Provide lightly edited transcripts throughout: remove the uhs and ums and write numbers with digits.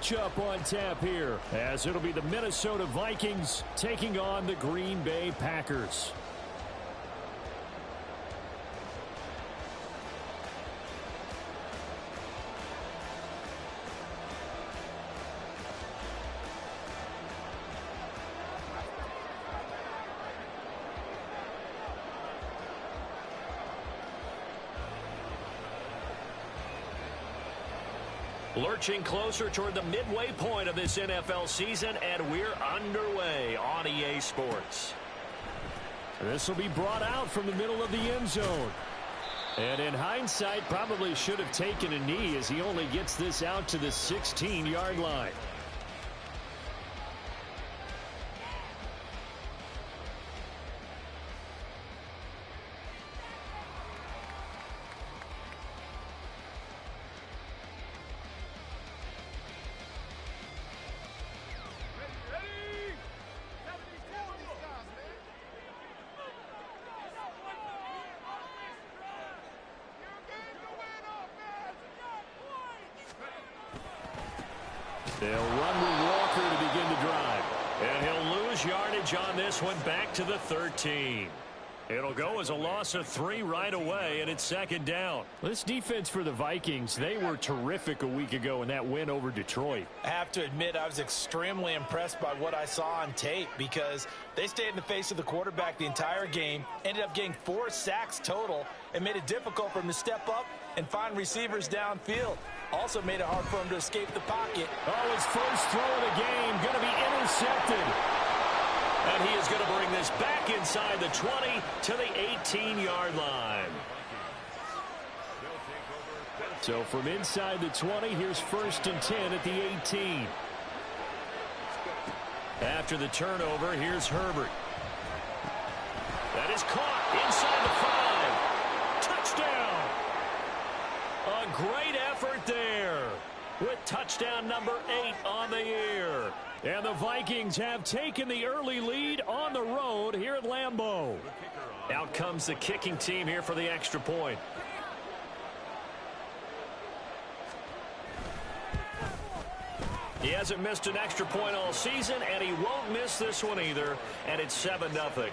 matchup on tap here, as it'll be the Minnesota Vikings taking on the Green Bay Packers. Lurching closer toward the midway point of this NFL season, and we're underway on EA Sports. This will be brought out from the middle of the end zone. And in hindsight, probably should have taken a knee as he only gets this out to the 16-yard line. They'll run with Walker to begin the drive. And he'll lose yardage on this one back to the 13. It'll go as a loss of 3 right away, and it's second down. This defense for the Vikings, they were terrific a week ago in that win over Detroit. I have to admit, I was extremely impressed by what I saw on tape because they stayed in the face of the quarterback the entire game, ended up getting 4 sacks total, and made it difficult for him to step up and find receivers downfield. Also made it hard for him to escape the pocket. Oh, his first throw of the game going to be intercepted. And he is going to bring this back inside the 20 to the 18-yard line. So from inside the 20, here's 1st and 10 at the 18. After the turnover, here's Herbert. That is caught inside the 5. Touchdown! A great effort there with touchdown number 8 on the year. And the Vikings have taken the early lead on the road here at Lambeau. Out comes the kicking team here for the extra point. He hasn't missed an extra point all season, and he won't miss this one either, and it's 7-0.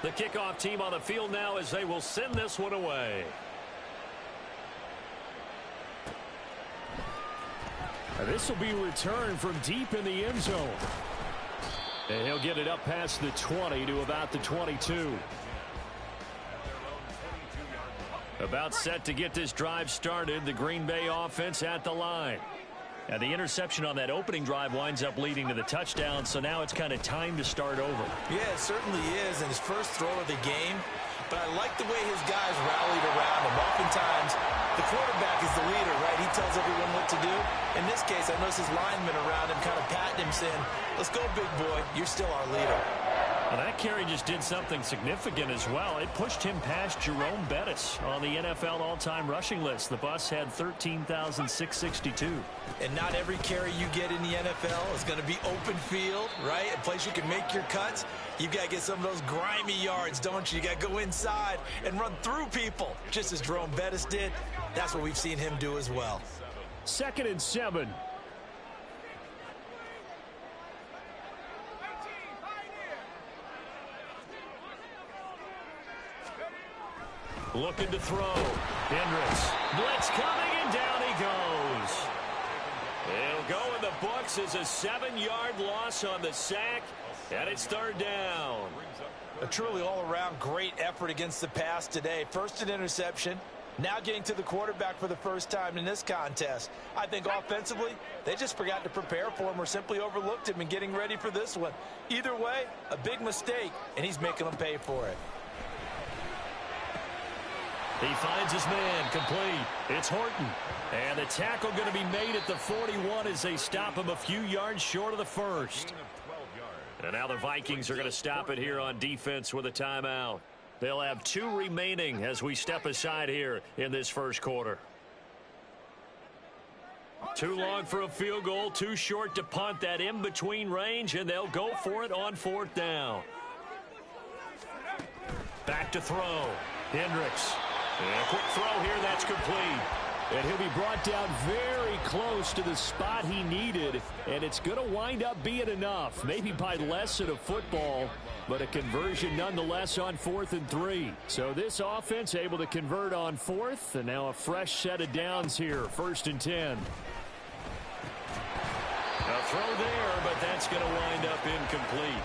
The kickoff team on the field now as they will send this one away. This will be returned from deep in the end zone. And he'll get it up past the 20 to about the 22. About set to get this drive started, the Green Bay offense at the line. And the interception on that opening drive winds up leading to the touchdown, so now it's kind of time to start over. Yeah, it certainly is, and his first throw of the game. But I like the way his guys rallied around him. Oftentimes, the quarterback is the leader, right? He tells everyone what to do. In this case, I noticed his linemen around him kind of patting him, saying, "Let's go, big boy. You're still our leader." Well, that carry just did something significant as well. It pushed him past Jerome Bettis on the NFL all-time rushing list. The bus had 13,662. And not every carry you get in the NFL is going to be open field, right? A place you can make your cuts. You've got to get some of those grimy yards, don't you? You got to go inside and run through people, just as Jerome Bettis did. That's what we've seen him do as well. 2nd and 7. Looking to throw. Hendricks. Blitz coming, and down he goes. It'll go in the books as a 7-yard loss on the sack, and it's 3rd down. A truly all-around great effort against the pass today. First an interception, now getting to the quarterback for the first time in this contest. I think offensively, they just forgot to prepare for him or simply overlooked him in getting ready for this one. Either way, a big mistake, and he's making them pay for it. He finds his man, complete. It's Horton. And the tackle going to be made at the 41 as they stop him a few yards short of the first. And now the Vikings are going to stop it here on defense with a timeout. They'll have 2 remaining as we step aside here in this first quarter. Too long for a field goal, too short to punt that in-between range, and they'll go for it on 4th down. back to throw. Hendricks. And a quick throw here. That's complete. And he'll be brought down very close to the spot he needed. And it's going to wind up being enough. Maybe by less than a football, but a conversion nonetheless on 4th and 3. So this offense able to convert on 4th. And now a fresh set of downs here. 1st and 10. A throw there, but that's going to wind up incomplete.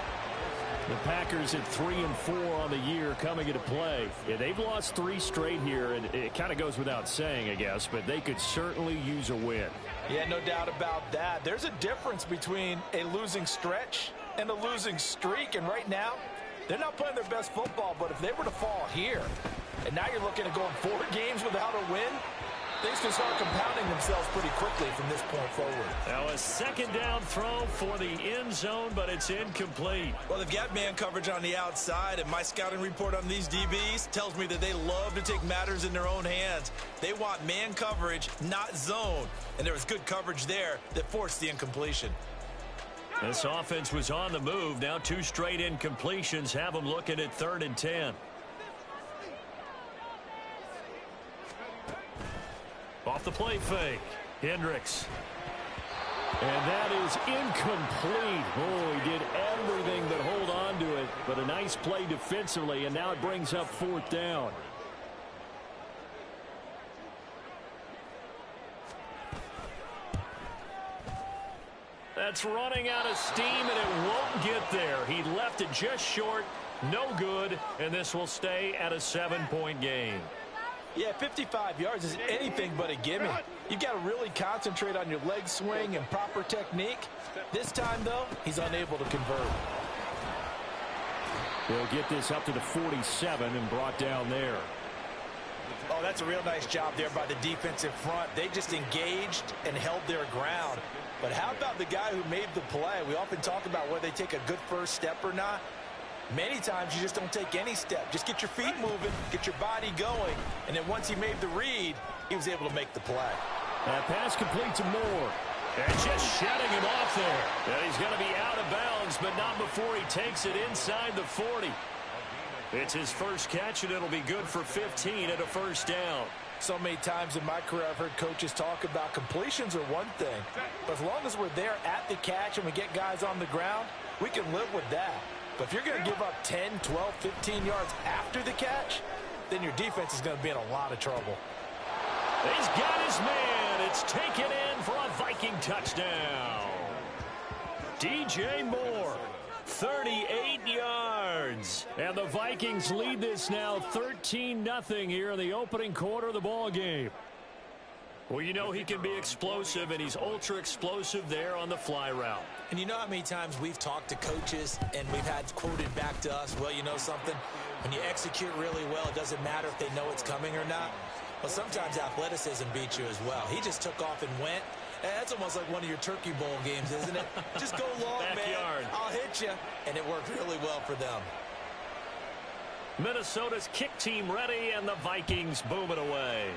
The Packers at 3-4 on the year coming into play. Yeah, they've lost 3 straight here, and it kind of goes without saying, I guess, but they could certainly use a win. Yeah, no doubt about that. There's a difference between a losing stretch and a losing streak, and right now, they're not playing their best football, but if they were to fall here, and now you're looking at going 4 games without a win, things can start compounding themselves pretty quickly from this point forward. Now a 2nd down throw for the end zone, but it's incomplete. Well, they've got man coverage on the outside, and my scouting report on these DBs tells me that they love to take matters in their own hands. They want man coverage, not zone. And there was good coverage there that forced the incompletion. This offense was on the move. Now 2 straight incompletions have them looking at 3rd and 10. Off the play fake. Hendricks. And that is incomplete. Oh, he did everything but hold on to it. But a nice play defensively, and now it brings up 4th down. That's running out of steam, and it won't get there. He left it just short. No good, and this will stay at a 7-point game. Yeah, 55 yards is anything but a gimme. You've got to really concentrate on your leg swing and proper technique. This time, though, he's unable to convert. They'll get this up to the 47 and brought down there. Oh, that's a real nice job there by the defensive front. They just engaged and held their ground. But how about the guy who made the play? We often talk about whether they take a good first step or not. Many times you just don't take any step. Just get your feet moving, get your body going, and then once he made the read, he was able to make the play. That pass complete to Moore. And just shutting him off there. And he's going to be out of bounds, but not before he takes it inside the 40. It's his first catch, and it'll be good for 15 at a 1st down. So many times in my career I've heard coaches talk about completions are one thing, but as long as we're there at the catch and we get guys on the ground, we can live with that. But if you're going to give up 10, 12, 15 yards after the catch, then your defense is going to be in a lot of trouble. He's got his man. It's taken in for a Viking touchdown. DJ Moore, 38 yards. And the Vikings lead this now 13-0 here in the opening quarter of the ball game. Well, you know he can be explosive, and he's ultra explosive there on the fly route. And you know how many times we've talked to coaches and we've had quoted back to us, well, you know something? When you execute really well, it doesn't matter if they know it's coming or not. Well, sometimes athleticism beats you as well. He just took off and went. That's almost like one of your Turkey Bowl games, isn't it? Just go long, man. I'll hit you. And it worked really well for them. Minnesota's kick team ready, and the Vikings boom it away.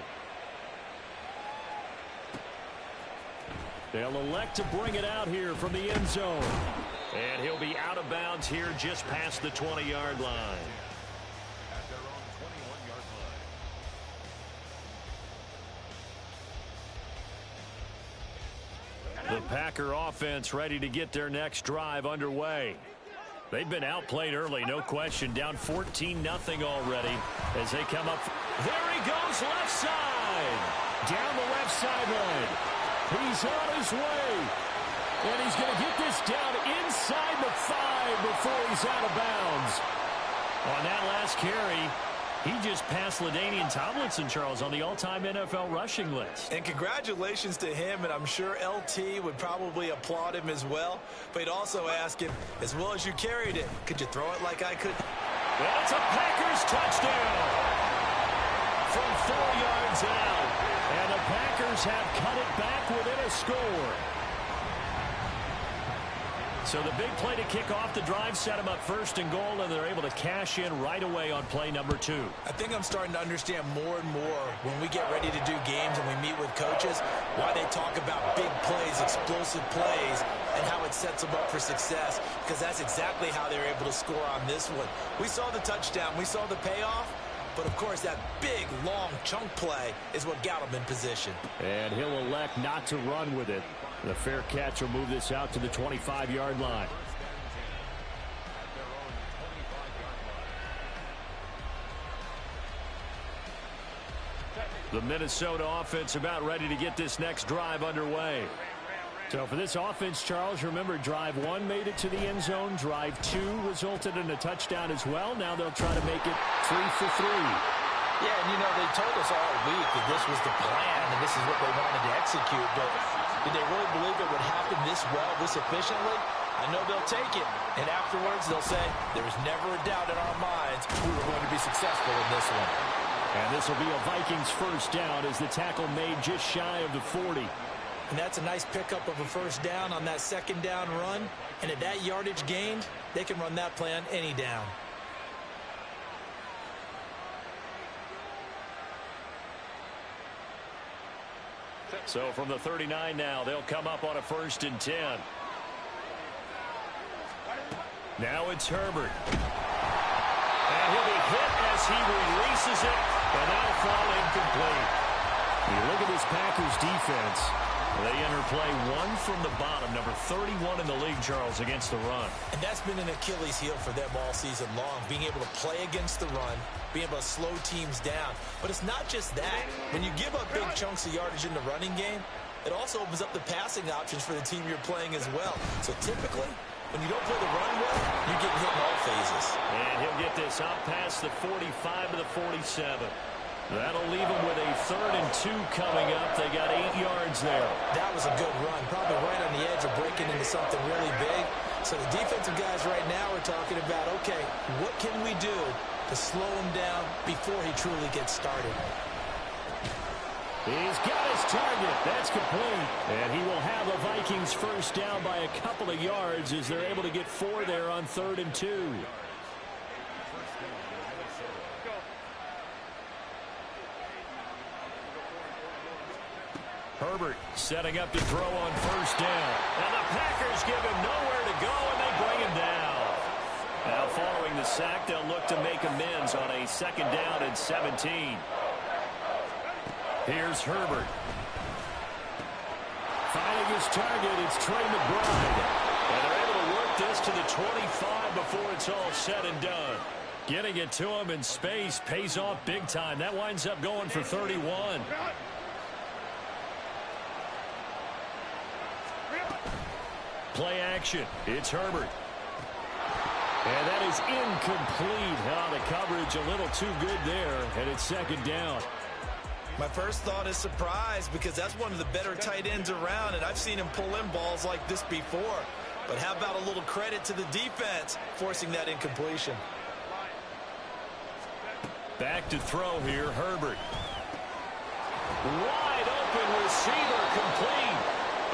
They'll elect to bring it out here from the end zone. And he'll be out of bounds here just past the 20-yard line. The Packer offense ready to get their next drive underway. They've been outplayed early, no question. Down 14-0 already as they come up. There he goes, left side. Down the left sideline. He's on his way. And he's going to get this down inside the 5 before he's out of bounds. On that last carry, he just passed LaDainian Tomlinson, Charles, on the all-time NFL rushing list. And congratulations to him, and I'm sure LT would probably applaud him as well. But he'd also ask him, as well as you carried it, could you throw it like I could? Well, it's a Packers touchdown from 4 yards out. And the Packers have cut it back within a score. So the big play to kick off the drive set them up first and goal, and they're able to cash in right away on play number 2. I think I'm starting to understand more and more when we get ready to do games and we meet with coaches why they talk about big plays, explosive plays, and how it sets them up for success, because that's exactly how they were able to score on this one. We saw the touchdown. We saw the payoff. But, of course, that big, long chunk play is what got him in position. And he'll elect not to run with it. The fair catch will move this out to the 25-yard line. The Minnesota offense about ready to get this next drive underway. So for this offense, Charles, remember, drive 1 made it to the end zone. Drive 2 resulted in a touchdown as well. Now they'll try to make it 3 for 3. Yeah, and you know, they told us all week that this was the plan and this is what they wanted to execute. But did they really believe it would happen this well, this efficiently? I know they'll take it. And afterwards, they'll say, there was never a doubt in our minds we were going to be successful in this one. And this will be a Vikings first down as the tackle made just shy of the 40. And that's a nice pickup of a first down on that second down run. And at that yardage gained, they can run that play on any down. So from the 39 now, they'll come up on a 1st and 10. Now it's Herbert. And he'll be hit as he releases it, and that'll fall incomplete. You look at this Packers defense. They enter play 1 from the bottom, number 31 in the league, Charles, against the run. And that's been an Achilles heel for them all season long, being able to play against the run, being able to slow teams down. But it's not just that. When you give up big chunks of yardage in the running game, it also opens up the passing options for the team you're playing as well. So typically, when you don't play the run well, you're getting hit in all phases. And he'll get this out past the 45 to the 47. That'll leave them with a 3rd and 2 coming up. They got 8 yards there. That was a good run, probably right on the edge of breaking into something really big. So the defensive guys right now are talking about, okay, what can we do to slow him down before he truly gets started? He's got his target. That's complete. And he will have the Vikings first down by a couple of yards as they're able to get 4 there on 3rd and 2. Herbert setting up to throw on 1st down. And the Packers give him nowhere to go, and they bring him down. Now following the sack, they'll look to make amends on a 2nd down and 17. Here's Herbert. Finding his target, it's Trey McBride. And they're able to work this to the 25 before it's all said and done. Getting it to him in space pays off big time. That winds up going for 31. Play action. It's Herbert. And that is incomplete. The coverage a little too good there, and it's 2nd down. My first thought is surprise, because that's one of the better tight ends around, and I've seen him pull in balls like this before. But how about a little credit to the defense forcing that incompletion? Back to throw here, Herbert. Wide open receiver, complete.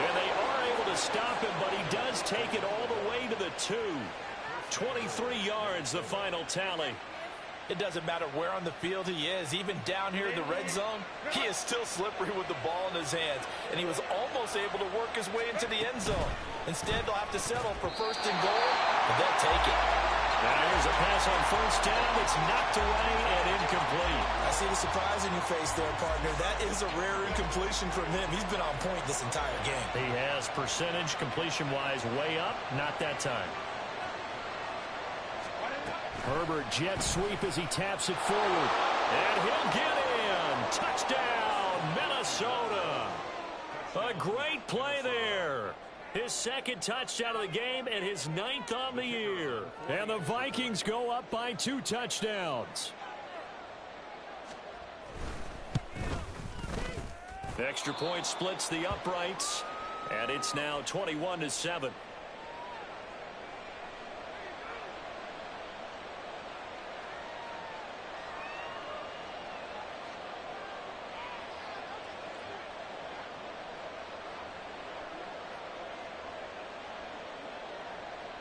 And they are able to stop him, but he does take it all the way to the 2. 23 yards, the final tally. It doesn't matter where on the field he is, even down here in the red zone, he is still slippery with the ball in his hands, and he was almost able to work his way into the end zone. Instead, they'll have to settle for 1st and goal, and they'll take it. Now here's a pass on 1st down. It's knocked away and incomplete. I see the surprise in your face there, partner. That is a rare incompletion from him. He's been on point this entire game. He has percentage completion-wise way up. Not that time. Herbert jet sweep as he taps it forward. And he'll get in. Touchdown, Minnesota. A great play there. His 2nd touchdown of the game and his 9th on the year. And the Vikings go up by 2 touchdowns. Extra point splits the uprights. And it's now 21-7.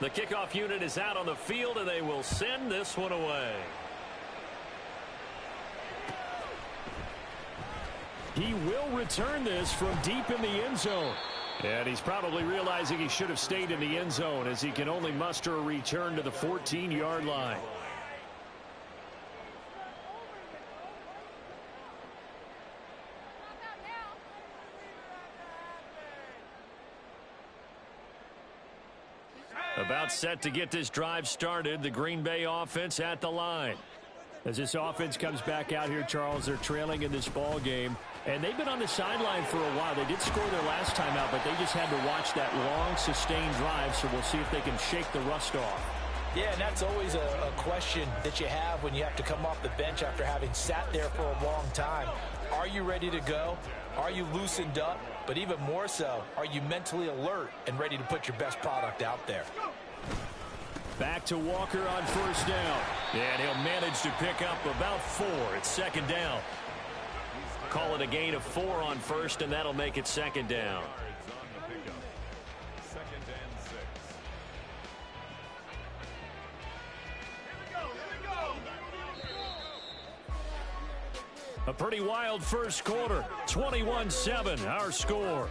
The kickoff unit is out on the field, and they will send this one away. He will return this from deep in the end zone. And he's probably realizing he should have stayed in the end zone as he can only muster a return to the 14-yard line. About set to get this drive started, the Green Bay offense at the line. As this offense comes back out here, Charles, they're trailing in this ball game. And they've been on the sideline for a while. They did score their last time out, but they just had to watch that long, sustained drive, so we'll see if they can shake the rust off. Yeah, and that's always a question that you have when you have to come off the bench after having sat there for a long time. Are you ready to go? Are you loosened up? But even more so, are you mentally alert and ready to put your best product out there? Back to Walker on first down. And he'll manage to pick up about 4. It's second down. Call it a gain of 4 on first, and that'll make it second down. A pretty wild first quarter. 21-7, our score.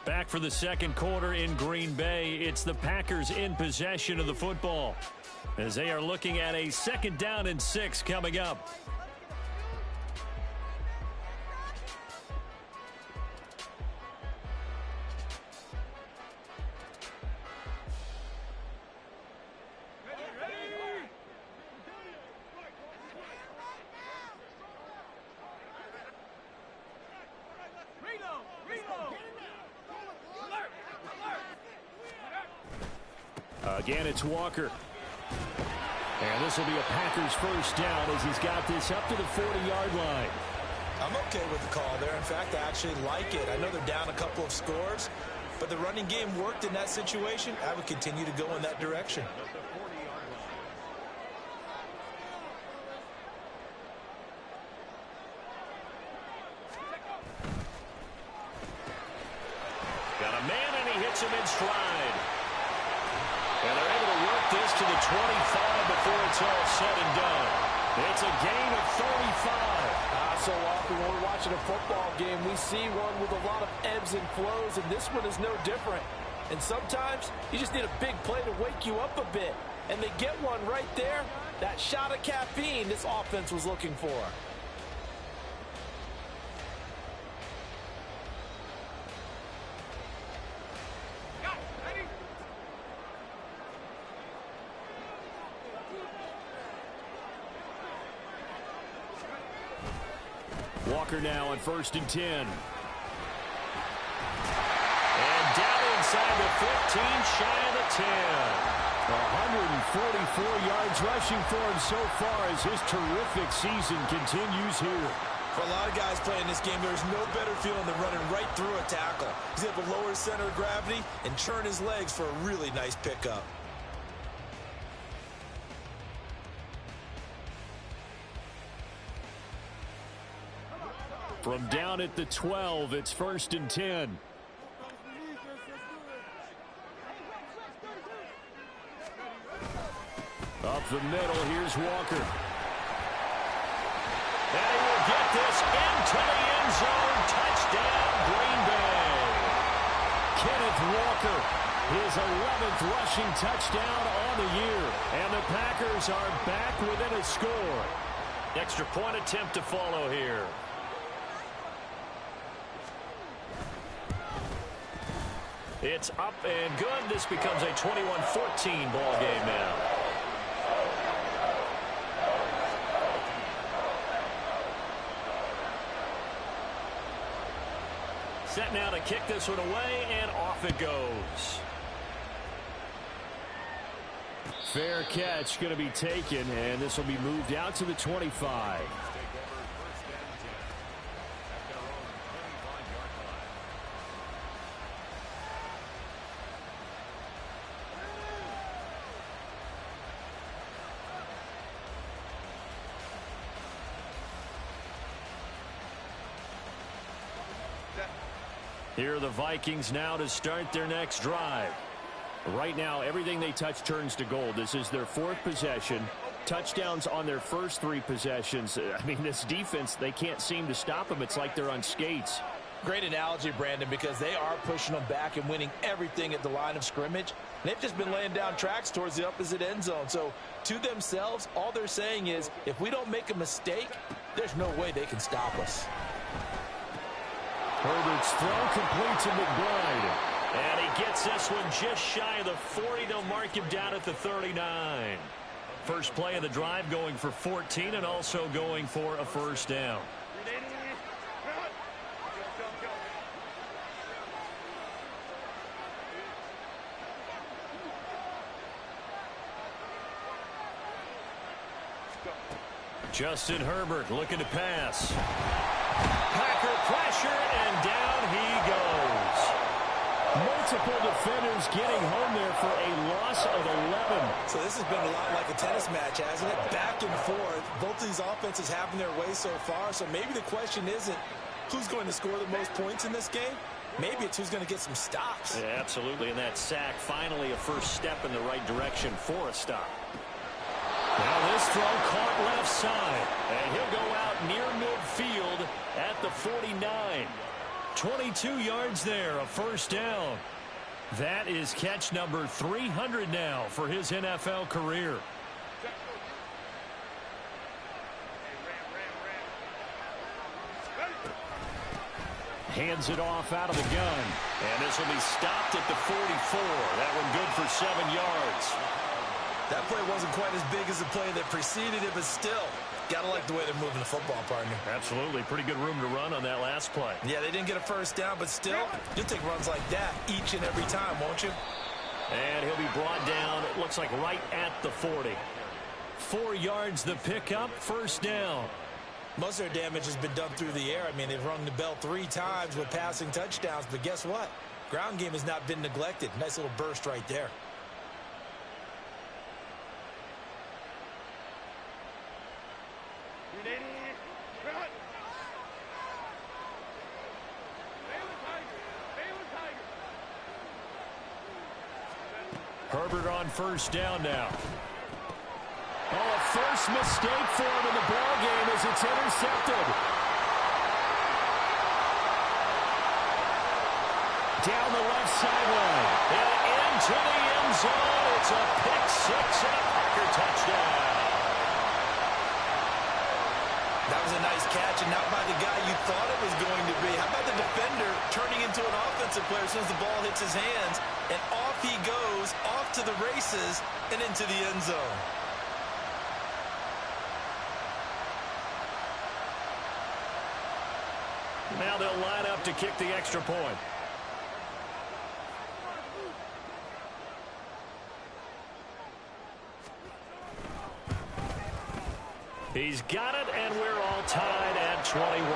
Back for the second quarter in Green Bay. It's the Packers in possession of the football, as they are looking at a second down and 6 coming up. Again, it's Walker. And this will be a Packers first down as he's got this up to the 40-yard line. I'm okay with the call there. In fact, I actually like it. I know they're down a couple of scores, but the running game worked in that situation. I would continue to go in that direction. Got a man, and he hits him in stride. And they're able to work this to the 25 before it's all said and done. It's a gain of 35. So often when we're watching a football game, we see one with a lot of ebbs and flows, and this one is no different. And sometimes you just need a big play to wake you up a bit. And they get one right there. That shot of caffeine this offense was looking for. Walker now on 1st and 10. And down inside the 15, shy of the 10. 144 yards rushing for him so far as his terrific season continues here. For a lot of guys playing this game, there's no better feeling than running right through a tackle. He's able to lower his center of gravity and churn his legs for a really nice pickup. From down at the 12, it's 1st and 10. Up the middle, here's Walker. And he will get this into the end zone. Touchdown, Green Bay. Kenneth Walker, his 11th rushing touchdown on the year. And the Packers are back within a score. Extra point attempt to follow here. It's up and good. This becomes a 21-14 ball game now. Set now to kick this one away, and off it goes. Fair catch going to be taken, and this will be moved out to the 25. Here are the Vikings now to start their next drive. Right now, everything they touch turns to gold. This is their 4th possession. Touchdowns on their first 3 possessions. I mean, this defense, they can't seem to stop them. It's like they're on skates. Great analogy, Brandon, because they are pushing them back and winning everything at the line of scrimmage. They've just been laying down tracks towards the opposite end zone. So, to themselves, all they're saying is, if we don't make a mistake, there's no way they can stop us. Herbert's throw complete to McBride. And he gets this one just shy of the 40. They'll mark him down at the 39. First play of the drive going for 14 and also going for a first down. Justin Herbert looking to pass. Packer pressure, and down he goes. Multiple defenders getting home there for a loss of 11. So this has been a lot like a tennis match, hasn't it? Back and forth. Both of these offenses having their way so far. So maybe the question isn't who's going to score the most points in this game. Maybe it's who's going to get some stops. Yeah, absolutely. And that sack, finally a first step in the right direction for a stop. Now this throw caught left side, and he'll go out near midfield at the 49. 22 yards there, a first down. That is catch number 300 now for his NFL career. Hands it off out of the gun, and this will be stopped at the 44. That one good for 7 yards. That play wasn't quite as big as the play that preceded it, but still, gotta like the way they're moving the football, partner. Absolutely. Pretty good room to run on that last play. Yeah, they didn't get a first down, but still, you'll take runs like that each and every time, won't you? And he'll be brought down, it looks like right at the 40. 4 yards the pickup, first down. Most of their damage has been done through the air. I mean, they've rung the bell 3 times with passing touchdowns, but guess what? Ground game has not been neglected. Nice little burst right there. Herbert on first down now. Oh, a first mistake for him in the ball game as it's intercepted. Down the left sideline and into the end zone. It's a pick 6 and a Packer touchdown. That was a nice catch, and not by the guy you thought it was going to be. How about the defender turning into an offensive player as soon as the ball hits his hands, and off he goes, off to the races, and into the end zone. Now they'll line up to kick the extra point. He's got it, and we're all tied at 21.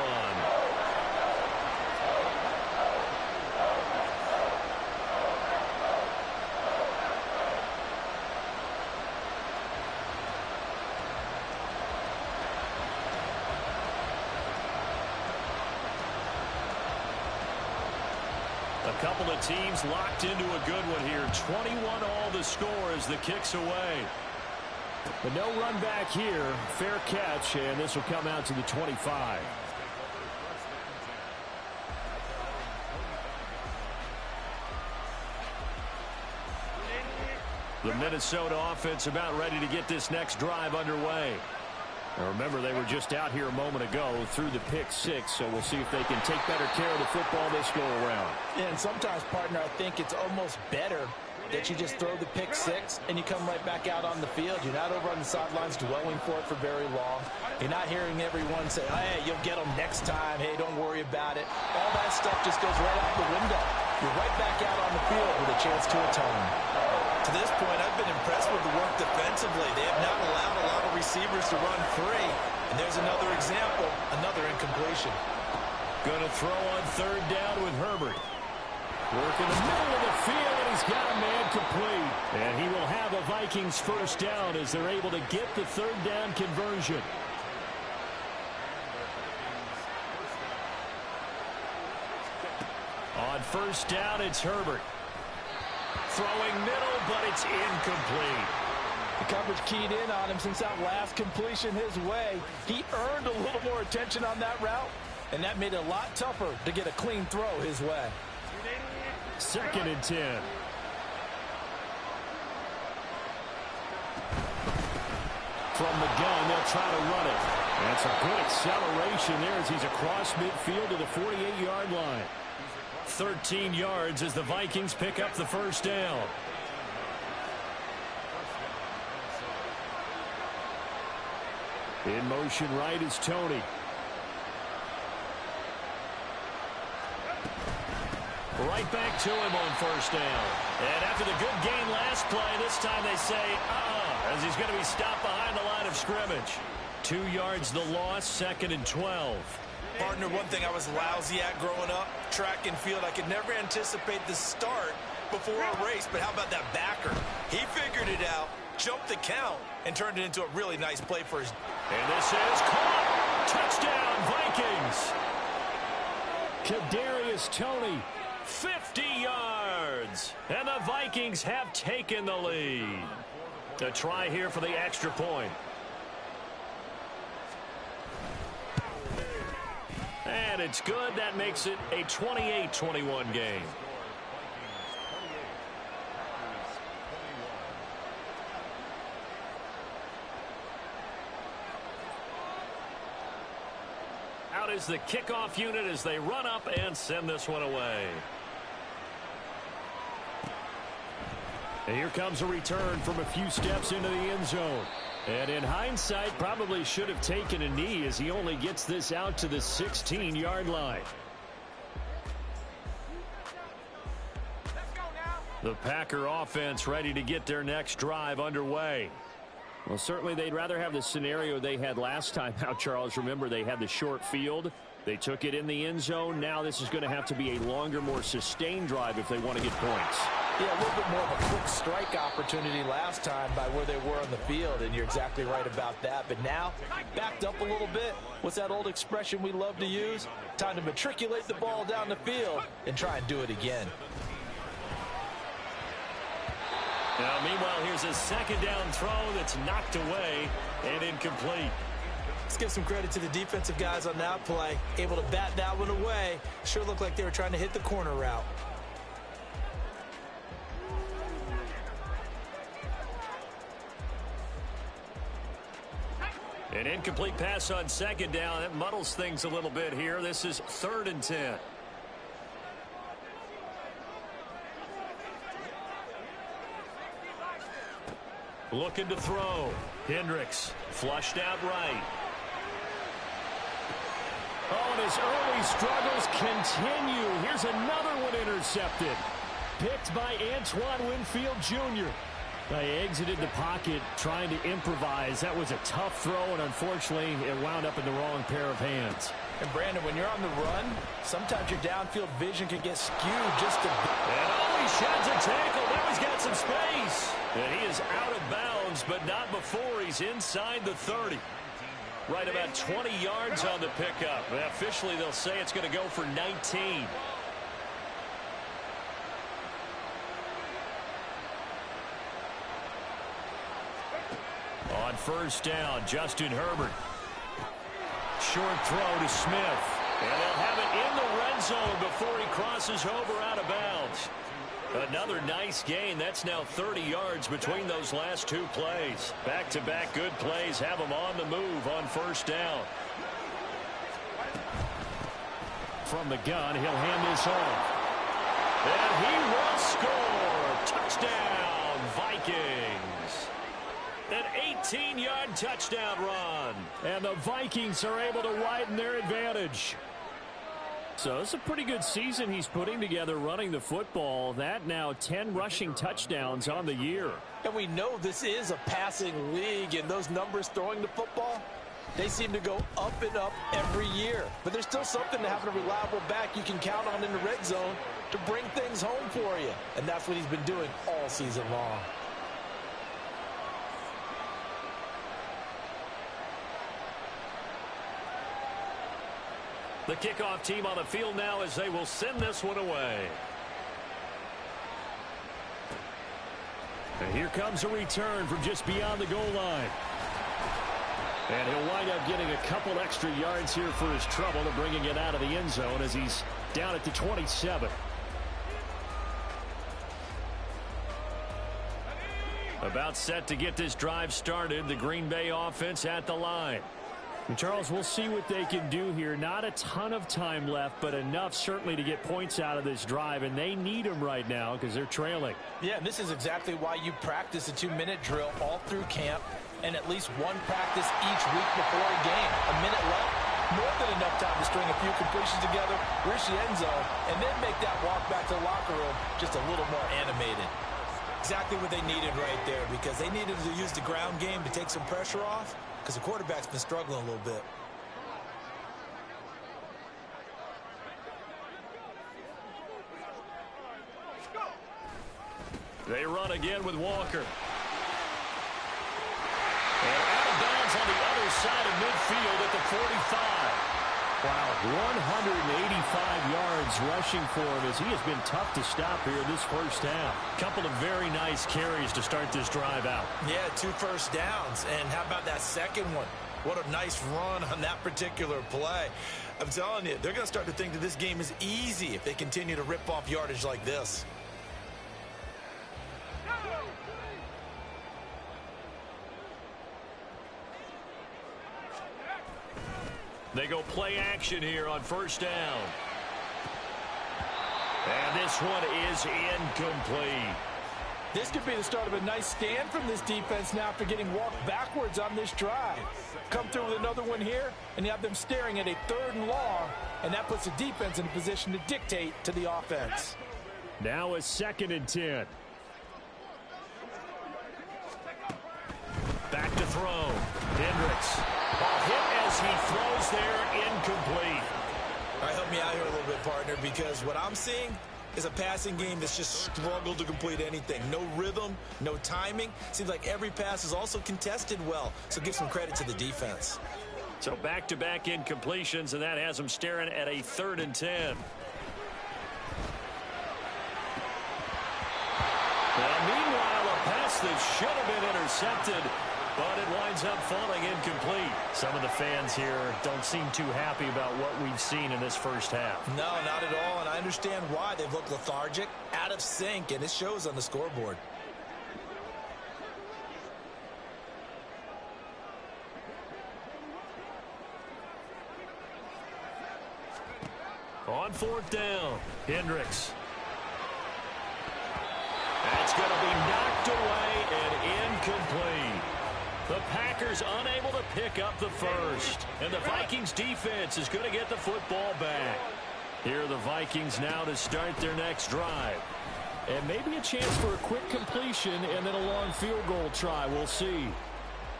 A couple of teams locked into a good one here. 21 all the score as the kick's away. But no run back here. Fair catch, and this will come out to the 25. The Minnesota offense about ready to get this next drive underway. Now remember, they were just out here a moment ago through the pick 6, so we'll see if they can take better care of the football this go around. Yeah, and sometimes, partner, I think it's almost better that you just throw the pick 6 and you come right back out on the field. You're not over on the sidelines dwelling for it for very long. You're not hearing everyone say, hey, you'll get them next time. Hey, don't worry about it. All that stuff just goes right out the window. You're right back out on the field with a chance to atone. To this point, I've been impressed with the work defensively. They have not allowed a lot of receivers to run free. And there's another example, another incompletion. Going to throw on third down with Herbert. Working the middle of the field, and he's got a man complete. And he will have a Vikings first down as they're able to get the third down conversion. On first down, it's Herbert. Throwing middle, but it's incomplete. The coverage keyed in on him since that last completion his way. He earned a little more attention on that route, and that made it a lot tougher to get a clean throw his way. 2nd and 10. From the gun, they'll try to run it. That's a good acceleration there as he's across midfield to the 48-yard line. 13 yards as the Vikings pick up the first down. In motion right is Tony. Right back to him on first down. And after the good gain last play, this time they say, as he's going to be stopped behind the line of scrimmage. 2 yards the loss, 2nd and 12. Partner, one thing I was lousy at growing up, track and field, I could never anticipate the start before a race, but how about that backer? He figured it out, jumped the count, and turned it into a really nice play for his... And this is caught! Touchdown, Vikings! Kadarius Toney, 50 yards! And the Vikings have taken the lead. A try here for the extra point. And it's good. That makes it a 28-21 game. Out is the kickoff unit as they run up and send this one away. And here comes a return from a few steps into the end zone. And in hindsight, probably should have taken a knee as he only gets this out to the 16-yard line. The Packer offense ready to get their next drive underway. Well, certainly they'd rather have the scenario they had last time out, Charles. Remember, they had the short field. They took it in the end zone. Now this is going to have to be a longer, more sustained drive if they want to get points. Yeah, a little bit more of a quick strike opportunity last time by where they were on the field, and you're exactly right about that. But now, backed up a little bit. What's that old expression we love to use? Time to matriculate the ball down the field and try and do it again. Now, meanwhile, here's a second down throw that's knocked away and incomplete. Let's give some credit to the defensive guys on that play. Able to bat that one away. Sure looked like they were trying to hit the corner route. An incomplete pass on second down. That muddles things a little bit here. This is 3rd and 10. Looking to throw. Hendricks flushed out right. Oh, and his early struggles continue. Here's another one intercepted. Picked by Antoine Winfield Jr. They exited the pocket trying to improvise. That was a tough throw, and unfortunately, it wound up in the wrong pair of hands. And, Brandon, when you're on the run, sometimes your downfield vision can get skewed just a bit. And he sheds a tackle. Now he's got some space. And he is out of bounds, but not before he's inside the 30. Right about 20 yards on the pickup. And officially, they'll say it's going to go for 19. On first down, Justin Herbert. Short throw to Smith. And they'll have it in the red zone before he crosses over out of bounds. Another nice gain. That's now 30 yards between those last two plays. Back-to-back good plays have them on the move on first down. From the gun, he'll hand this off. And he will score. Touchdown, Vikings. An 18-yard touchdown run. And the Vikings are able to widen their advantage. So it's a pretty good season he's putting together running the football. That now 10 rushing touchdowns on the year. And we know this is a passing league, and those numbers throwing the football, they seem to go up and up every year. But there's still something to having a reliable back you can count on in the red zone to bring things home for you. And that's what he's been doing all season long. The kickoff team on the field now as they will send this one away. And here comes a return from just beyond the goal line. And he'll wind up getting a couple extra yards here for his trouble and bringing it out of the end zone as he's down at the 27. About set to get this drive started. The Green Bay offense at the line. And Charles, we'll see what they can do here. Not a ton of time left, but enough certainly to get points out of this drive, and they need them right now because they're trailing. Yeah, and this is exactly why you practice a 2-minute drill all through camp and at least one practice each week before a game. A minute left, more than enough time to string a few completions together, reach the end zone, and then make that walk back to the locker room just a little more animated. Exactly what they needed right there, because they needed to use the ground game to take some pressure off, because the quarterback's been struggling a little bit. They run again with Walker. And out of bounds on the other side of midfield at the 45. Wow, 185 yards rushing for him as he has been tough to stop here this first half. Couple of very nice carries to start this drive out. Yeah, 2 first downs. And how about that second one? What a nice run on that particular play. I'm telling you, they're going to start to think that this game is easy if they continue to rip off yardage like this. They go play action here on first down. And this one is incomplete. This could be the start of a nice stand from this defense now after getting walked backwards on this drive. Come through with another one here, and you have them staring at a 3rd and long, and that puts the defense in a position to dictate to the offense. Now a 2nd and 10. Back to throw. Hendricks. Ball hit as he throws there, incomplete. All right, help me out here a little bit, partner, because what I'm seeing is a passing game that's just struggled to complete anything. No rhythm, no timing. Seems like every pass is also contested well, so give some credit to the defense. So back-to-back incompletions, and that has them staring at a 3rd and 10. And meanwhile, a pass that should have been intercepted, but it winds up falling incomplete. Some of the fans here don't seem too happy about what we've seen in this first half. No, not at all, and I understand why. They've looked lethargic, out of sync, and it shows on the scoreboard. On 4th down, Hendricks. That's going to be knocked away and incomplete. The Packers unable to pick up the first. And the Vikings defense is going to get the football back. Here are the Vikings now to start their next drive. And maybe a chance for a quick completion and then a long field goal try. We'll see.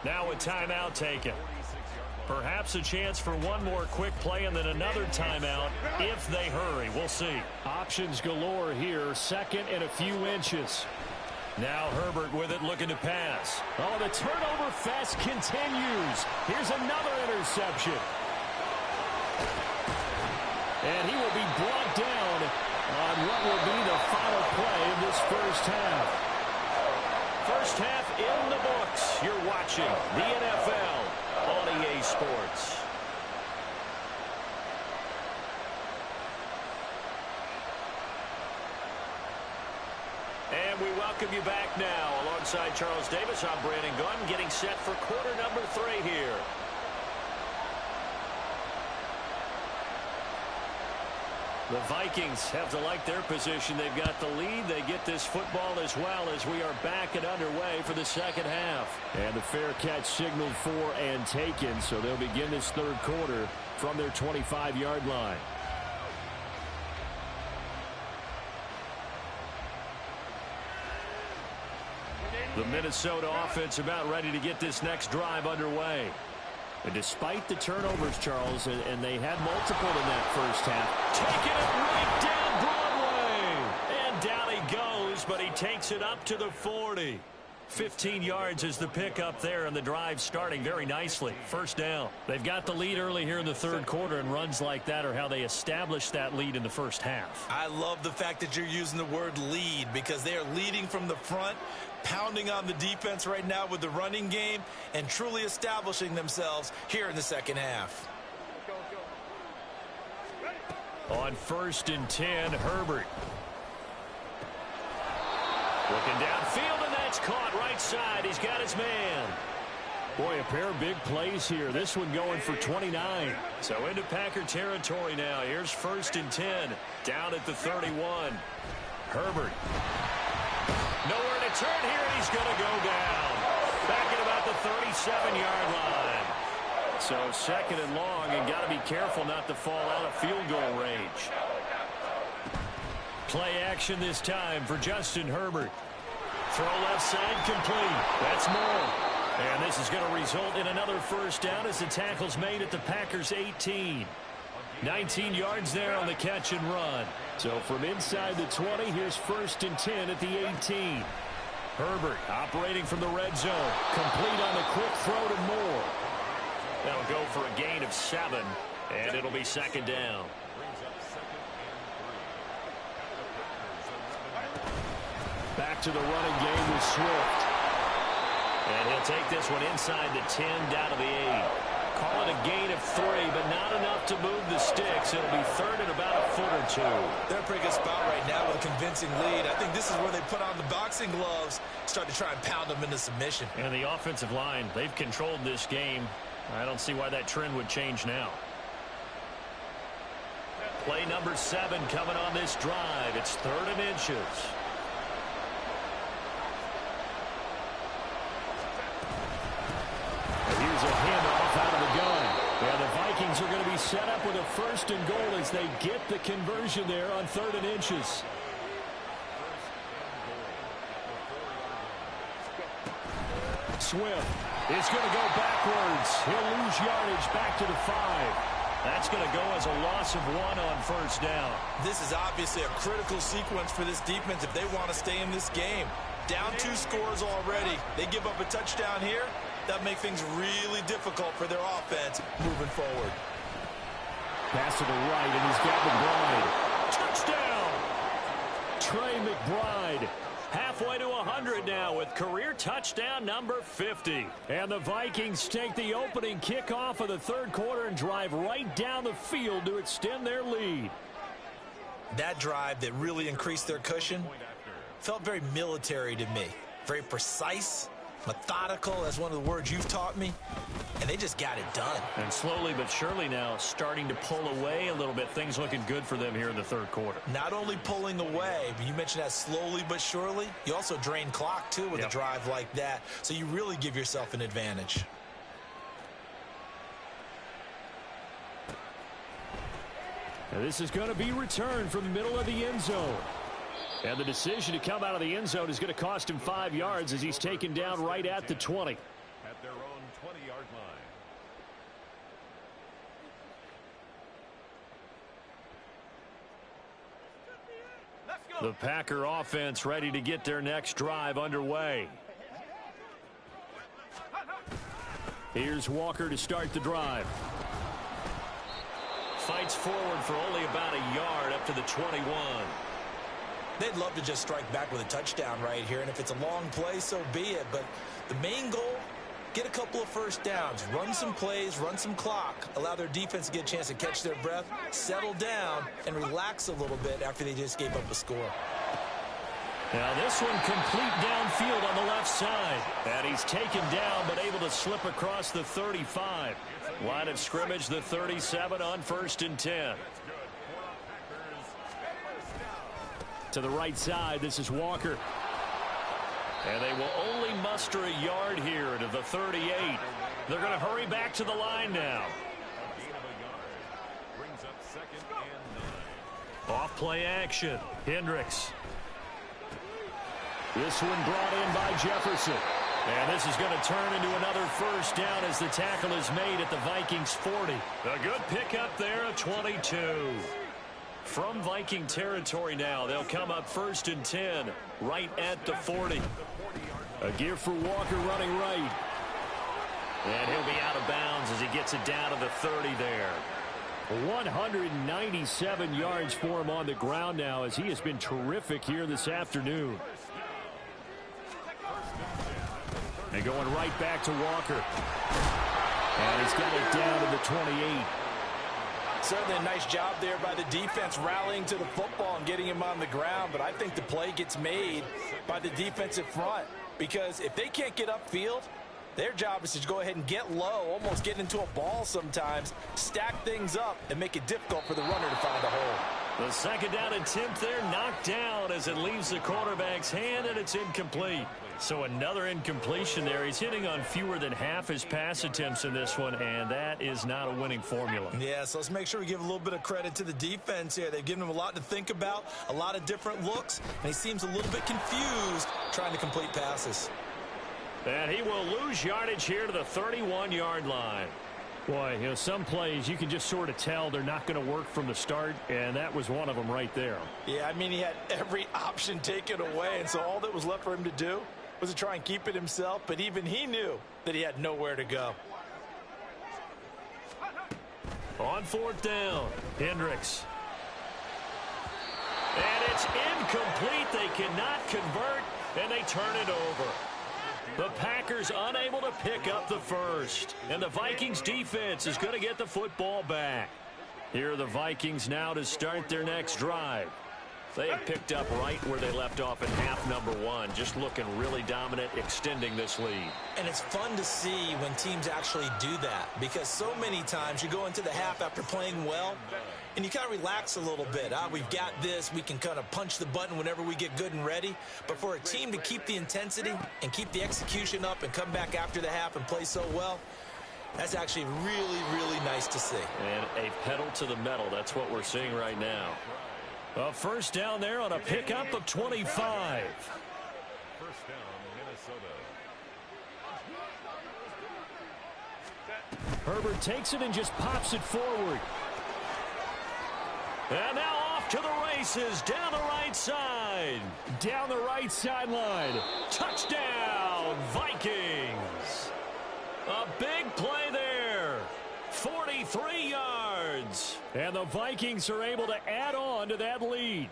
Now a timeout taken. Perhaps a chance for one more quick play and then another timeout if they hurry. We'll see. Options galore here. 2nd and a few inches. Now Herbert with it, looking to pass. Oh, the turnover fest continues. Here's another interception. And he will be brought down on what will be the final play of this first half. First half in the books. You're watching the NFL on EA Sports. And we welcome you back now. Alongside Charles Davis, I'm Brandon Gunn, getting set for quarter number 3 here. The Vikings have to like their position. They've got the lead. They get this football as well as we are back and underway for the second half. And the fair catch signaled for and taken, so they'll begin this 3rd quarter from their 25-yard line. The Minnesota offense about ready to get this next drive underway. And despite the turnovers, Charles, and they had multiple in that first half. Taking it right down Broadway. And down he goes, but he takes it up to the 40. 15 yards is the pickup there, and the drive starting very nicely. First down. They've got the lead early here in the third quarter, and runs like that are how they establish that lead in the first half. I love the fact that you're using the word lead because they are leading from the front, pounding on the defense right now with the running game, and truly establishing themselves here in the second half. On 1st and 10, Herbert. Looking downfield, and that's caught right side. He's got his man. Boy, a pair of big plays here. This one going for 29. So into Packer territory now. Here's 1st and 10. Down at the 31. Herbert. Nowhere to turn here, and he's going to go down. Back at about the 37-yard line. So 2nd and long, and got to be careful not to fall out of field goal range. Play action this time for Justin Herbert. Throw left side complete. That's more. And this is going to result in another first down as the tackle's made at the Packers' 18. 19 yards there on the catch and run. So from inside the 20, here's 1st and 10 at the 18. Herbert operating from the red zone. Complete on the quick throw to Moore. That'll go for a gain of 7, and it'll be 2nd down. Back to the running game with Swift. And he'll take this one inside the 10, down to the 8. Call it a gain of 3, but not enough to move the sticks. It'll be 3rd and about a foot or 2. They're in a pretty good spot right now with a convincing lead. I think this is where they put on the boxing gloves, start to try and pound them into submission. And the offensive line, they've controlled this game. I don't see why that trend would change now. Play number 7 coming on this drive. It's 3rd and inches. Here's a handoff out of the gun. And the Vikings are going to be set up with a 1st and goal as they get the conversion there on 3rd and inches. Swift is going to go backwards. He'll lose yardage back to the 5. That's going to go as a loss of 1 on 1st down. This is obviously a critical sequence for this defense if they want to stay in this game. Down 2 scores already. They give up a touchdown here. That makes things really difficult for their offense moving forward. Pass to the right, and he's got McBride. Touchdown! Trey McBride. Halfway to 100 now with career touchdown number 50. And the Vikings take the opening kickoff of the 3rd quarter and drive right down the field to extend their lead. That drive that really increased their cushion felt very military to me. Very precise, methodical, that's one of the words you've taught me, and they just got it done. And slowly but surely now starting to pull away a little bit. Things looking good for them here in the 3rd quarter. Not only pulling away, but you mentioned that slowly but surely. You also drain clock, too, with a drive like that, so you really give yourself an advantage. Now this is going to be returned from the middle of the end zone. And the decision to come out of the end zone is going to cost him 5 yards as he's taken down right at the 20. At their own 20-yard line. The Packer offense ready to get their next drive underway. Here's Walker to start the drive. Fights forward for only about a yard up to the 21. They'd love to just strike back with a touchdown right here, and if it's a long play, so be it. But the main goal, get a couple of first downs, run some plays, run some clock, allow their defense to get a chance to catch their breath, settle down, and relax a little bit after they just gave up a score. Now this one complete downfield on the left side. And he's taken down but able to slip across the 35. Line of scrimmage, the 37 on 1st and 10. To the right side, this is Walker. And they will only muster a yard here to the 38. They're going to hurry back to the line now. Off play action. Hendricks. This one brought in by Jefferson. And this is going to turn into another first down as the tackle is made at the Vikings 40. A good pickup there at 22. From Viking territory now, they'll come up 1st and 10 right at the 40. A give for Walker running right. And he'll be out of bounds as he gets it down to the 30 there. 197 yards for him on the ground now as he has been terrific here this afternoon. And going right back to Walker. And he's got it down to the 28. Certainly a nice job there by the defense rallying to the football and getting him on the ground. But I think the play gets made by the defensive front. Because if they can't get upfield, their job is to go ahead and get low, almost get into a ball sometimes, stack things up, and make it difficult for the runner to find a hole. The second down attempt there knocked down as it leaves the quarterback's hand, and it's incomplete. So another incompletion there. He's hitting on fewer than half his pass attempts in this one, and that is not a winning formula. Yeah, so let's make sure we give a little bit of credit to the defense here. They've given him a lot to think about, a lot of different looks, and he seems a little bit confused trying to complete passes. And he will lose yardage here to the 31-yard line. Boy, you know, some plays you can just sort of tell they're not going to work from the start, and that was one of them right there. Yeah, I mean, he had every option taken away, and so all that was left for him to do was to try and keep it himself, but even he knew that he had nowhere to go. On fourth down, Hendricks. And it's incomplete. They cannot convert, and they turn it over. The Packers unable to pick up the first. And the Vikings defense is going to get the football back. Here are the Vikings now to start their next drive. They have picked up right where they left off in half number one. Just looking really dominant, extending this lead. And it's fun to see when teams actually do that, because so many times you go into the half after playing well, and you kind of relax a little bit. We've got this. We can kind of punch the button whenever we get good and ready. But for a team to keep the intensity and keep the execution up and come back after the half and play so well, that's actually really, really nice to see. And a pedal to the metal. That's what we're seeing right now. A first down there on a pickup of 25. First down, Minnesota. Herbert takes it and just pops it forward. And now off to the races down the right side. Down the right sideline. Touchdown, Vikings. A big play there. 43 yards. And the Vikings are able to add on to that lead.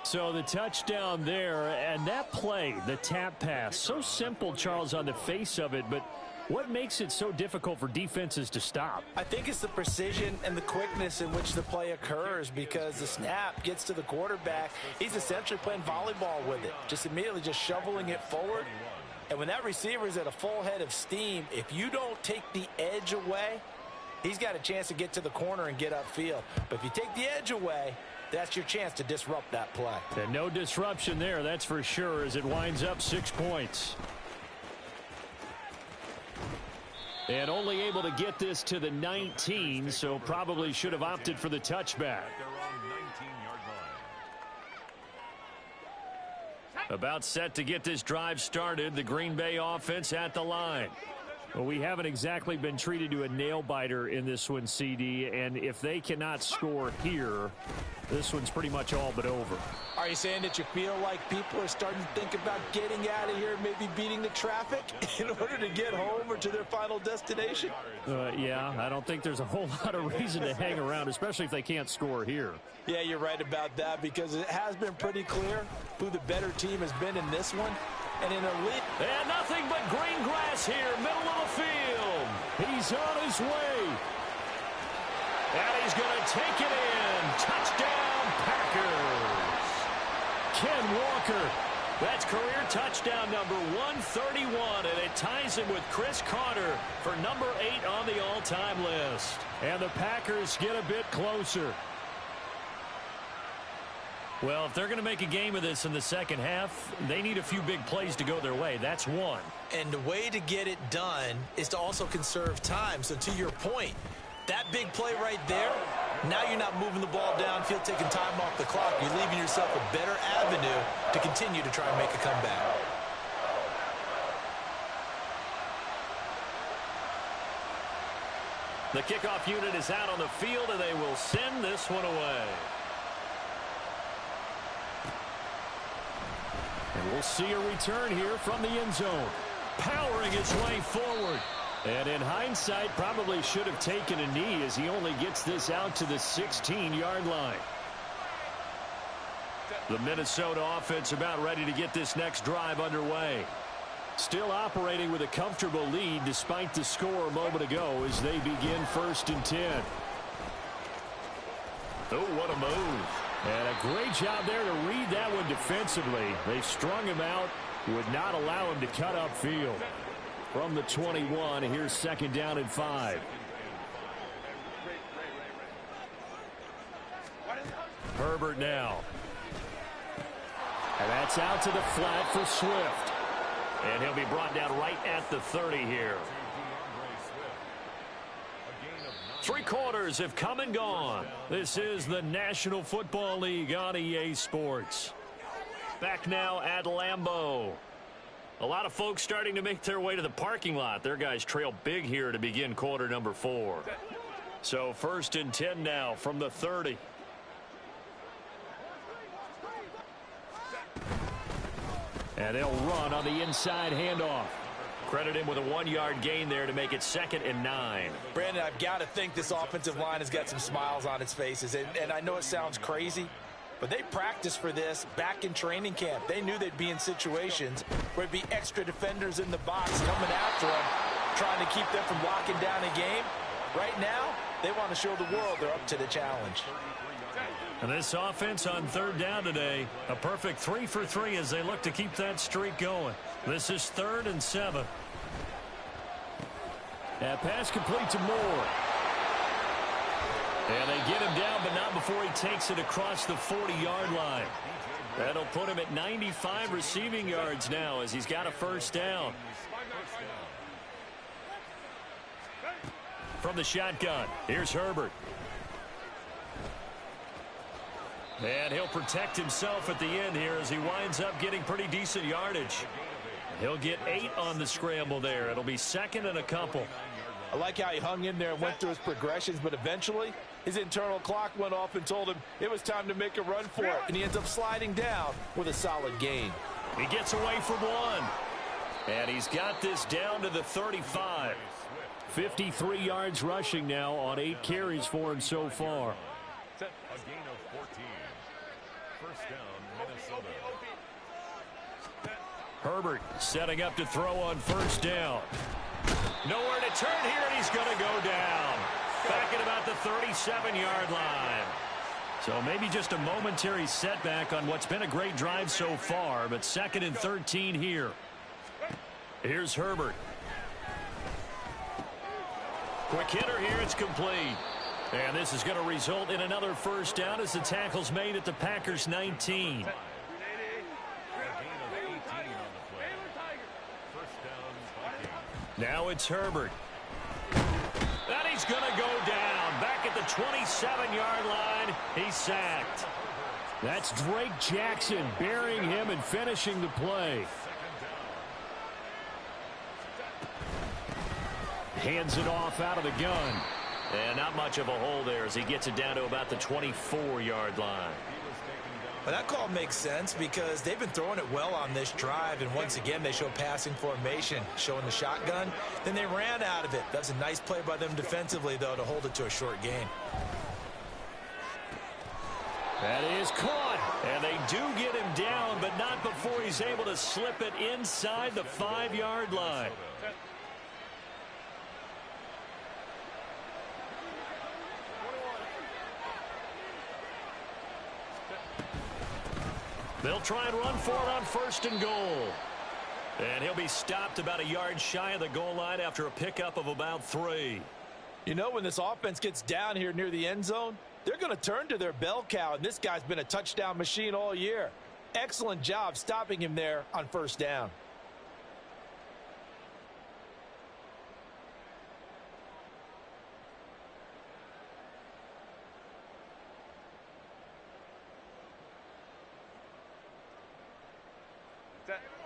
So the touchdown there, and that play, the tap pass, so simple, Charles, on the face of it, but what makes it so difficult for defenses to stop? I think it's the precision and the quickness in which the play occurs, because the snap gets to the quarterback. He's essentially playing volleyball with it, just immediately just shoveling it forward. And when that receiver is at a full head of steam, if you don't take the edge away, he's got a chance to get to the corner and get upfield. But if you take the edge away, that's your chance to disrupt that play. And no disruption there, that's for sure, as it winds up 6 points. And only able to get this to the 19, so probably should have opted for the touchback. About set to get this drive started, the Green Bay offense at the line. Well, we haven't exactly been treated to a nail-biter in this one, CD, and if they cannot score here, this one's pretty much all but over. Are you saying that you feel like people are starting to think about getting out of here, maybe beating the traffic in order to get home or to their final destination? Yeah, I don't think there's a whole lot of reason to hang around, especially if they can't score here. Yeah, you're right about that, because it has been pretty clear who the better team has been in this one. And in a lead. And nothing but green grass here, middle of the field. He's on his way. And he's going to take it in. Touchdown, Packers. Ken Walker. That's career touchdown number 131, and it ties him with Chris Carter for number 8 on the all-time list. And the Packers get a bit closer. Well, if they're going to make a game of this in the second half, they need a few big plays to go their way. That's one. And the way to get it done is to also conserve time. So to your point, that big play right there, now you're not moving the ball downfield, taking time off the clock. You're leaving yourself a better avenue to continue to try and make a comeback. The kickoff unit is out on the field, and they will send this one away. And We'll see a return here from the end zone. Powering his way forward. And in hindsight, probably should have taken a knee as he only gets this out to the 16-yard line. The Minnesota offense about ready to get this next drive underway. Still operating with a comfortable lead despite the score a moment ago as they begin 1st and 10. Oh, what a move. And a great job there to read that one defensively. They strung him out, would not allow him to cut upfield. From the 21, here's 2nd down and 5. Herbert now. And that's out to the flat for Swift. And he'll be brought down right at the 30 here. 3 quarters have come and gone. This is the National Football League on EA Sports. Back now at Lambeau. A lot of folks starting to make their way to the parking lot. Their guys trail big here to begin quarter number 4. So 1st and 10 now from the 30. And they'll run on the inside handoff. Credit him with a 1-yard gain there to make it 2nd and 9. Brandon, I've got to think this offensive line has got some smiles on its faces. And I know it sounds crazy, but they practiced for this back in training camp. They knew they'd be in situations where it'd be extra defenders in the box coming after them, trying to keep them from locking down a game. Right now, they want to show the world they're up to the challenge. And this offense on 3rd down today, a perfect 3 for 3 as they look to keep that streak going. This is 3rd and 7. That pass complete to Moore. And they get him down, but not before he takes it across the 40-yard line. That'll put him at 95 receiving yards now as he's got a 1st down. From the shotgun, here's Herbert. And he'll protect himself at the end here as he winds up getting pretty decent yardage. He'll get 8 on the scramble there. It'll be 2nd and a couple. I like how he hung in there and went through his progressions, but eventually his internal clock went off and told him it was time to make a run for it, and he ends up sliding down with a solid gain. He gets away from 1. And he's got this down to the 35. 53 yards rushing now on 8 carries for him so far. A gain of 14. 1st down, Minnesota. Herbert setting up to throw on 1st down. Nowhere to turn here, and he's going to go down. Back at about the 37-yard line. So maybe just a momentary setback on what's been a great drive so far, but 2nd and 13 here. Here's Herbert. Quick hitter here, it's complete. And this is going to result in another 1st down as the tackle's made at the Packers' 19. Now it's Herbert. And he's going to go down. Back at the 27-yard line. He's sacked. That's Drake Jackson burying him and finishing the play. Hands it off out of the gun. And not much of a hole there as he gets it down to about the 24-yard line. But that call makes sense because they've been throwing it well on this drive, and once again they show passing formation, showing the shotgun. Then they ran out of it. That's a nice play by them defensively, though, to hold it to a short gain. That is caught, and they do get him down, but not before he's able to slip it inside the 5-yard line. They'll try and run for it on 1st and goal. And he'll be stopped about a yard shy of the goal line after a pickup of about 3. You know, when this offense gets down here near the end zone, they're going to turn to their bell cow, and this guy's been a touchdown machine all year. Excellent job stopping him there on 1st down.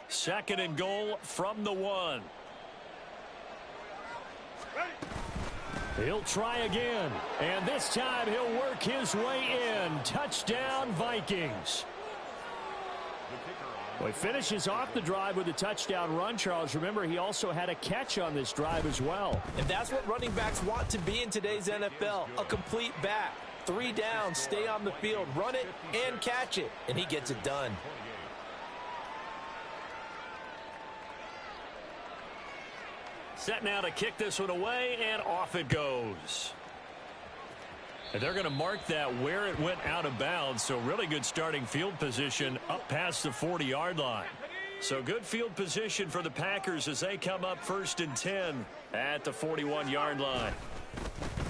Second and goal from the 1. He'll try again, and this time he'll work his way in. Touchdown, Vikings. Well, he finishes off the drive with a touchdown run, Charles. Remember, he also had a catch on this drive as well. And that's what running backs want to be in today's NFL, a complete back. 3 downs, stay on the field, run it, and catch it. And he gets it done. Set now to kick this one away, and off it goes. And they're going to mark that where it went out of bounds, so really good starting field position up past the 40-yard line. So good field position for the Packers as they come up 1st and 10 at the 41-yard line.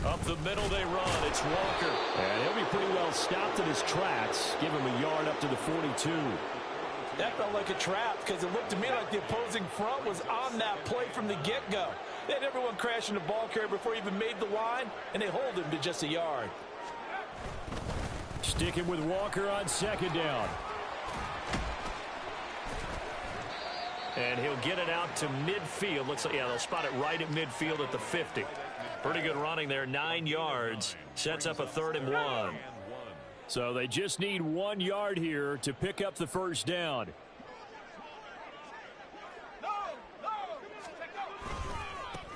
Up the middle they run. It's Walker. And he'll be pretty well stopped in his tracks. Give him a yard up to the 42. That felt like a trap because it looked to me like the opposing front was on that play from the get-go. They had everyone crashing the ball carrier before he even made the line, and they hold him to just a yard. Sticking with Walker on 2nd down. And he'll get it out to midfield. Looks like, yeah, they'll spot it right at midfield at the 50. Pretty good running there, 9 yards. Sets up a 3rd and 1. So they just need 1 yard here to pick up the 1st down.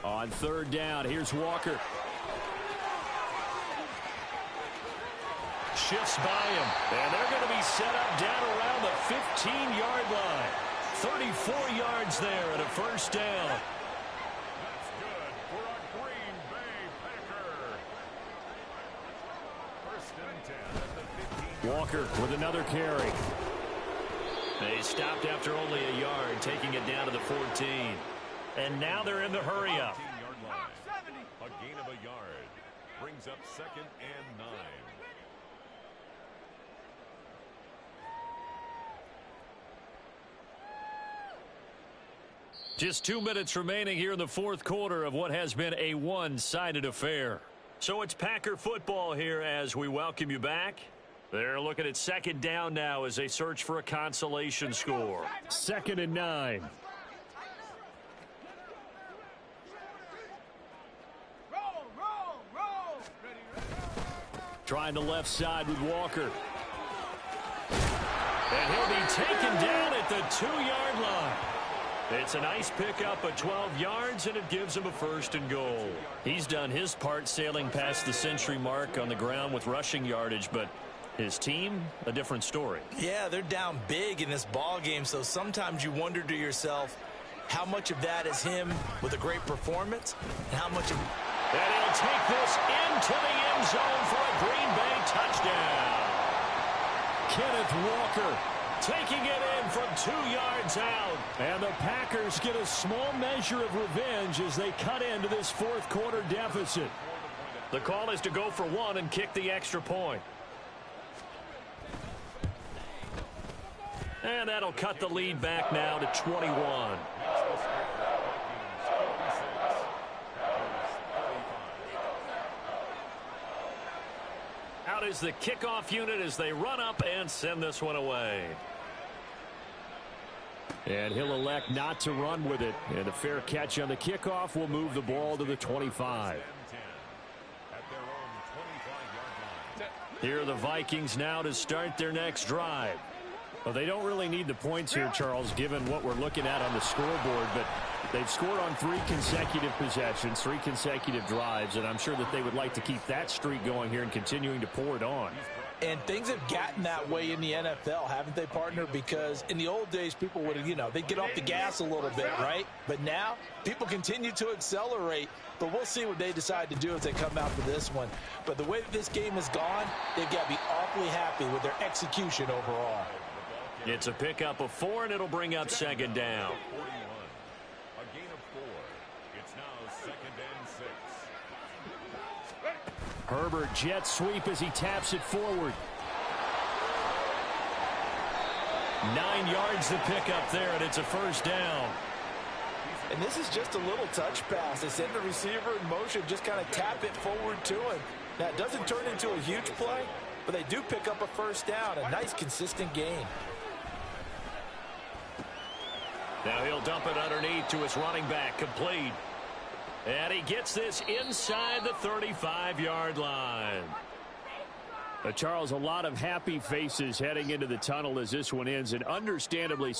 On 3rd down, here's Walker. Shifts by him. And they're going to be set up down around the 15-yard line. 34 yards there at a 1st down. That's good for a Green Bay Packer. 1st and 10 at the 15. Walker with another carry. They stopped after only a yard, taking it down to the 14. And now they're in the hurry-up. 15-yard line. A gain of a yard. Brings up 2nd and 9. Just 2 minutes remaining here in the 4th quarter of what has been a one-sided affair. So it's Packer football here as we welcome you back. They're looking at 2nd down now as they search for a consolation score. 2nd and 9. Trying the left side with Walker. And he'll be taken down at the 2-yard line. It's a nice pickup of 12 yards, and it gives him a 1st and goal. He's done his part sailing past the century mark on the ground with rushing yardage, but his team, a different story. Yeah, they're down big in this ball game, so sometimes you wonder to yourself how much of that is him with a great performance and how much of... And he'll take this into the end zone for a Green Bay touchdown. Kenneth Walker taking it in from 2 yards out. And the Packers get a small measure of revenge as they cut into this 4th quarter deficit. The call is to go for 1 and kick the extra point. And that'll cut the lead back now to 21. Out is the kickoff unit as they run up and send this one away. And he'll elect not to run with it. And a fair catch on the kickoff will move the ball to the 25. Here are the Vikings now to start their next drive. Well, they don't really need the points here, Charles, given what we're looking at on the scoreboard, but they've scored on 3 consecutive possessions, 3 consecutive drives, and I'm sure that they would like to keep that streak going here and continuing to pour it on. And things have gotten that way in the NFL, haven't they, partner? Because in the old days, people would, they'd get off the gas a little bit, right? But now, people continue to accelerate. But we'll see what they decide to do as they come out for this one. But the way that this game has gone, they've got to be awfully happy with their execution overall. It's a pickup of 4, and it'll bring up 2nd down. A gain of 4. It's now 2nd and 6. Herbert jet sweep as he taps it forward. 9 yards to pick up there, and it's a 1st down. And this is just a little touch pass. They send the receiver in motion, just kind of tap it forward to him. Now, it doesn't turn into a huge play, but they do pick up a 1st down, a nice, consistent gain. Now he'll dump it underneath to his running back, complete. And he gets this inside the 35-yard line. Charles, a lot of happy faces heading into the tunnel as this one ends, and understandably